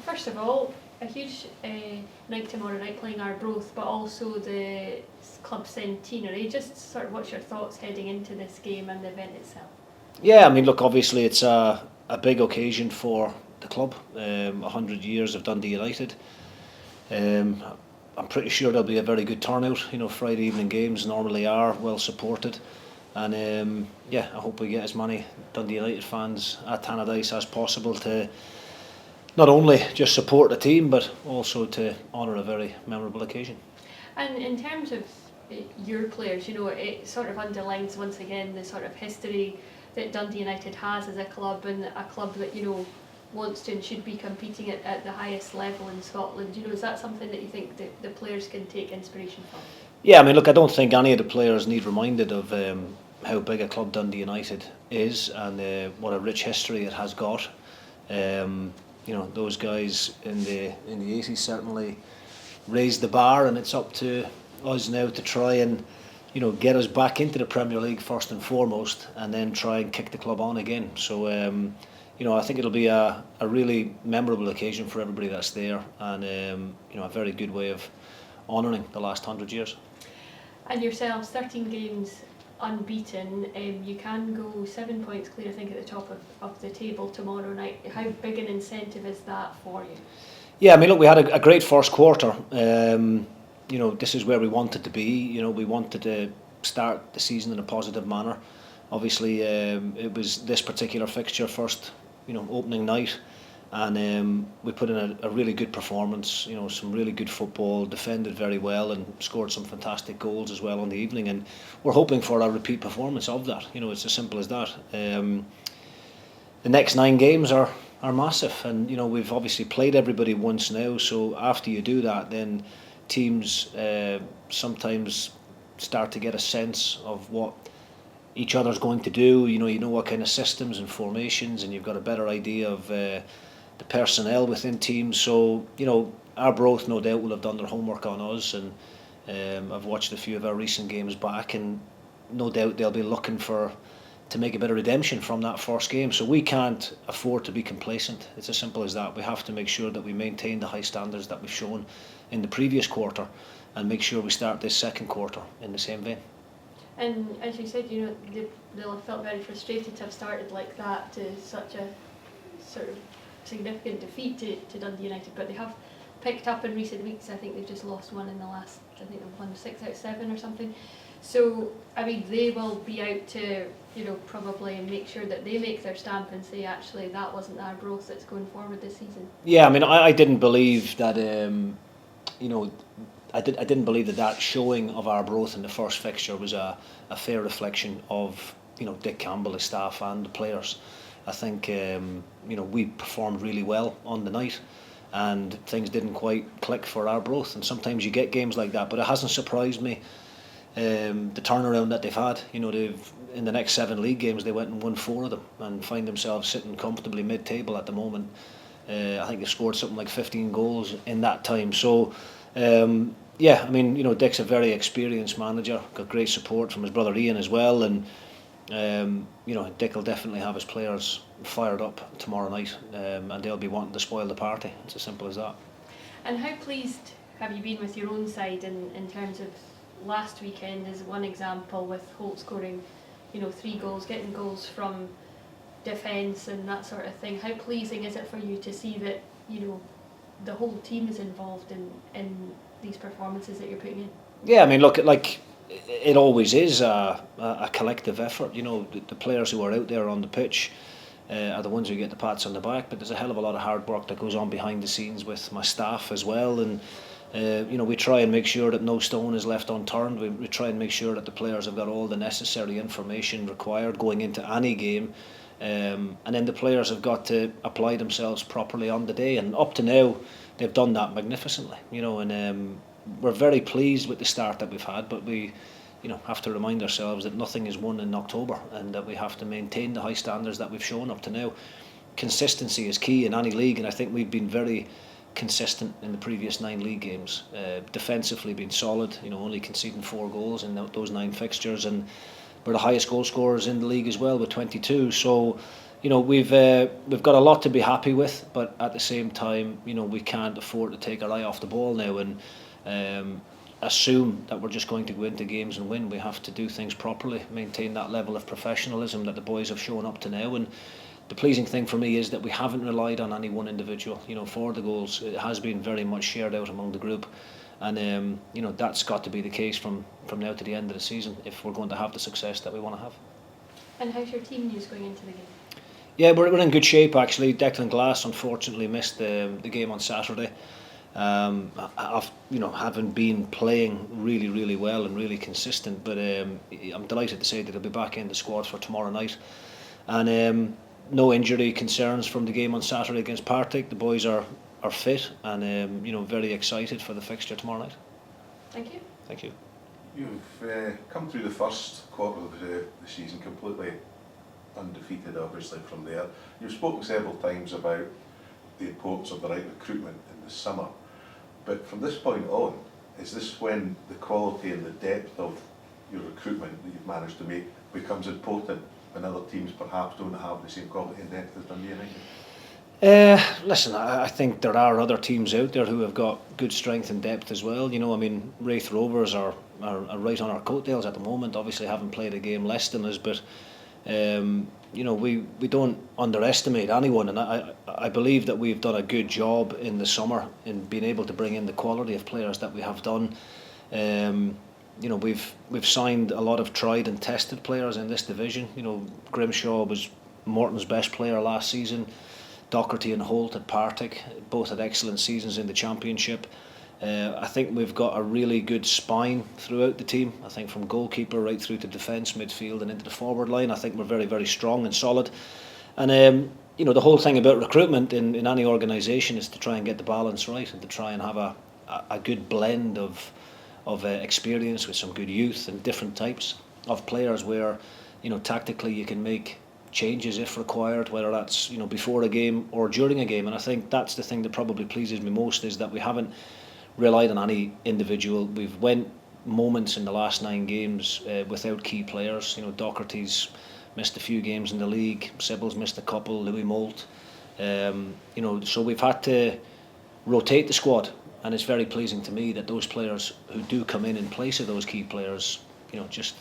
First of all, a huge night tomorrow night playing Arbroath, but also the club centenary. Just sort of what's your thoughts heading into this game and the event itself? Yeah, I mean, look, obviously it's a big occasion for the club. 100 years of Dundee United. I'm pretty sure there'll be a very good turnout. You know, Friday evening games normally are well supported, and I hope we get as many Dundee United fans at Tannadice as possible to not only just support the team but also to honour a very memorable occasion. And in terms of your players, you know, it sort of underlines once again the sort of history that Dundee United has as a club, and a club that, you know, wants to and should be competing at the highest level in Scotland. You know, is that something that you think that the players can take inspiration from? Yeah, I mean, look, I don't think any of the players need reminded of how big a club Dundee United is and what a rich history it has got. You know, those guys in the 80s certainly raised the bar, and it's up to us now to try and, you know, get us back into the Premier League first and foremost, and then try and kick the club on again. So, you know, I think it'll be a really memorable occasion for everybody that's there, and you know, a very good way of honouring the last 100 years. And yourselves, 13 games unbeaten. You can go 7 points clear, I think, at the top of the table tomorrow night. How big an incentive is that for you? Yeah, I mean, look, we had a great first quarter. You know, this is where we wanted to be. You know, we wanted to start the season in a positive manner. Obviously, it was this particular fixture first, you know, opening night, and we put in a really good performance. You know, some really good football, defended very well, and scored some fantastic goals as well on the evening. And we're hoping for a repeat performance of that. You know, it's as simple as that. The next 9 games are massive, and you know, we've obviously played everybody once now. So after you do that, then teams sometimes start to get a sense of what each other's going to do. You know what kind of systems and formations, and you've got a better idea of the personnel within teams. So, you know, Arbroath no doubt will have done their homework on us, and I've watched a few of our recent games back, and no doubt they'll be looking to make a bit of redemption from that first game. So we can't afford to be complacent. It's as simple as that. We have to make sure that we maintain the high standards that we've shown in the previous quarter, and make sure we start this second quarter in the same vein. And as you said, you know, they'll have felt very frustrated to have started like that, to such a sort of significant defeat to Dundee United, but they have picked up in recent weeks. I think they've just lost one in the last, I think they've won 6 out of 7 or something. So, I mean, they will be out to, you know, probably make sure that they make their stamp and say, actually, that wasn't the Arbroath that's going forward this season. Yeah, I mean, I didn't believe that, you know, I didn't believe that showing of Arbroath in the first fixture was a fair reflection of, you know, Dick Campbell, his staff and the players. I think, you know, we performed really well on the night, and things didn't quite click for Arbroath, and sometimes you get games like that, but it hasn't surprised me the turnaround that they've had. You know, they've, in the next 7 league games, they went and won 4 of them and find themselves sitting comfortably mid-table at the moment. I think they've scored something like 15 goals in that time. So, yeah, I mean, you know, Dick's a very experienced manager, got great support from his brother Ian as well, and you know, Dick will definitely have his players fired up tomorrow night, and they'll be wanting to spoil the party. It's as simple as that. And how pleased have you been with your own side in terms of last weekend as one example, with Holt scoring, you know, 3 goals, getting goals from defence and that sort of thing? How pleasing is it for you to see that, you know, the whole team is involved in these performances that you're putting in? Yeah, I mean, look, like, it always is a collective effort. You know, the players who are out there on the pitch are the ones who get the pats on the back, but there's a hell of a lot of hard work that goes on behind the scenes with my staff as well, and you know, we try and make sure that no stone is left unturned. We try and make sure that the players have got all the necessary information required going into any game, and then the players have got to apply themselves properly on the day, and up to now they've done that magnificently. You know, and we're very pleased with the start that we've had, but we, you know, have to remind ourselves that nothing is won in October, and that we have to maintain the high standards that we've shown up to now. Consistency is key in any league, and I think we've been very consistent in the previous 9 league games. Defensively been solid, you know, only conceding 4 goals in those 9 fixtures, and we're the highest goal scorers in the league as well with 22. So, we've got a lot to be happy with, but at the same time, we can't afford to take our eye off the ball now and assume that we're just going to go into games and win. We have to do things properly, maintain that level of professionalism that the boys have shown up to now. And the pleasing thing for me is that we haven't relied on any one individual. For the goals, it has been very much shared out among the group, and that's got to be the case from now to the end of the season if we're going to have the success that we want to have. And how's your team news going into the game? Yeah, we're in good shape actually. Declan Glass unfortunately missed the game on Saturday. Having been playing really, really well and really consistent, but I'm delighted to say that he'll be back in the squad for tomorrow night. And no injury concerns from the game on Saturday against Partick. The boys are fit and very excited for the fixture tomorrow night. Thank you. Thank you. You've come through the first quarter of the season completely undefeated, obviously, from there. You've spoken several times about the importance of the right recruitment in the summer, but from this point on, is this when the quality and the depth of your recruitment that you've managed to make becomes important when other teams perhaps don't have the same quality and depth as Dundee United? Listen, I think there are other teams out there who have got good strength and depth as well. Wraith Rovers are right on our coattails at the moment. Obviously, haven't played a game less than us, but we don't underestimate anyone, and I believe that we've done a good job in the summer in being able to bring in the quality of players that we have done. We've signed a lot of tried and tested players in this division. Grimshaw was Morton's best player last season. Docherty and Holt at Partick both had excellent seasons in the Championship. I think we've got a really good spine throughout the team. I think from goalkeeper right through to defence, midfield and into the forward line, I think we're very, very strong and solid. And the whole thing about recruitment in any organisation is to try and get the balance right and to try and have a good blend of experience with some good youth and different types of players where tactically you can make changes if required, whether that's before a game or during a game. And I think that's the thing that probably pleases me most, is that we haven't relied on any individual. We've went moments in the last 9 games without key players. Docherty's missed a few games in the league, Sybil's missed a couple, Louis Moult. So we've had to rotate the squad, and it's very pleasing to me that those players who do come in place of those key players, just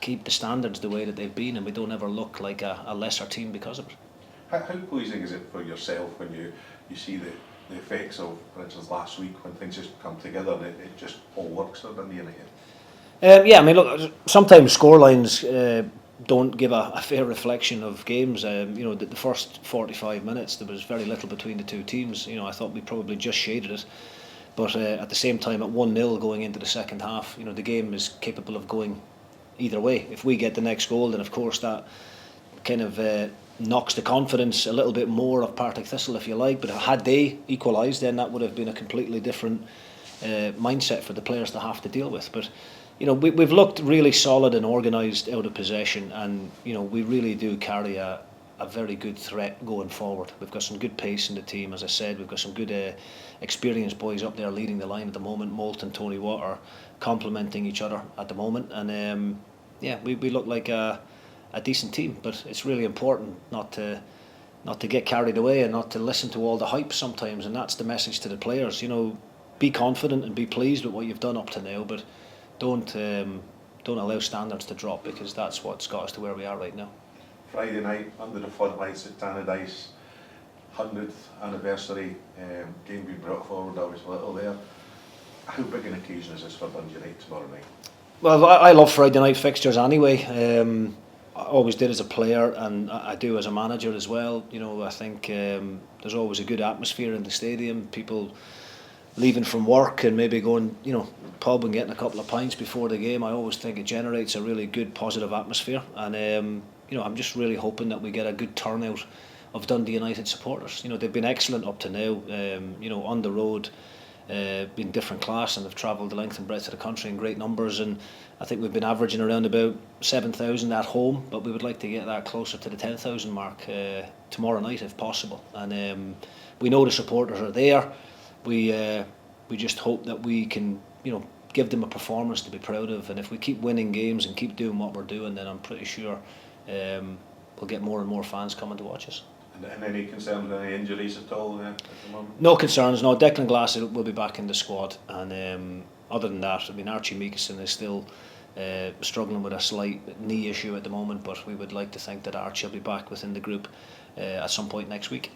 keep the standards the way that they've been, and we don't ever look like a lesser team because of it. How pleasing is it for yourself when you see the effects of, for instance, last week when things just come together and it just all works for Dundee United? Look, sometimes scorelines don't give a fair reflection of games. The first 45 minutes there was very little between the two teams. I thought we probably just shaded it, but at the same time, at 1-0 going into the second half, the game is capable of going either way. If we get the next goal, then of course that kind of knocks the confidence a little bit more of Partick Thistle, if you like. But had they equalised, then that would have been a completely different mindset for the players to have to deal with. But we've looked really solid and organised out of possession, and we really do carry a very good threat going forward. We've got some good pace in the team, as I said. We've got some good experienced boys up there leading the line at the moment. Moult and Tony Watt are complementing each other at the moment, and we look like a decent team. But it's really important not to get carried away and not to listen to all the hype sometimes, and that's the message to the players. Be confident and be pleased with what you've done up to now, but don't allow standards to drop, because that's what's got us to where we are right now. Friday night under the floodlights at Tannadice, 100th anniversary, game being brought forward obviously a little there. How big an occasion is this for Dundee United tomorrow night? Well, I love Friday night fixtures anyway. I always did as a player, and I do as a manager as well. I think there's always a good atmosphere in the stadium. People leaving from work and maybe going, pub and getting a couple of pints before the game. I always think it generates a really good, positive atmosphere. And I'm just really hoping that we get a good turnout of Dundee United supporters. They've been excellent up to now. On the road, been different class, and have travelled the length and breadth of the country in great numbers. And I think we've been averaging around about 7,000 at home, but we would like to get that closer to the 10,000 mark tomorrow night if possible. And we know the supporters are there. We just hope that we can, give them a performance to be proud of. And if we keep winning games and keep doing what we're doing, then I'm pretty sure we'll get more and more fans coming to watch us. And any concerns with any injuries at all at the moment? No concerns. No, Declan Glass will be back in the squad, and other than that, I mean, Archie Meekison is still struggling with a slight knee issue at the moment, but we would like to think that Archie will be back within the group at some point next week.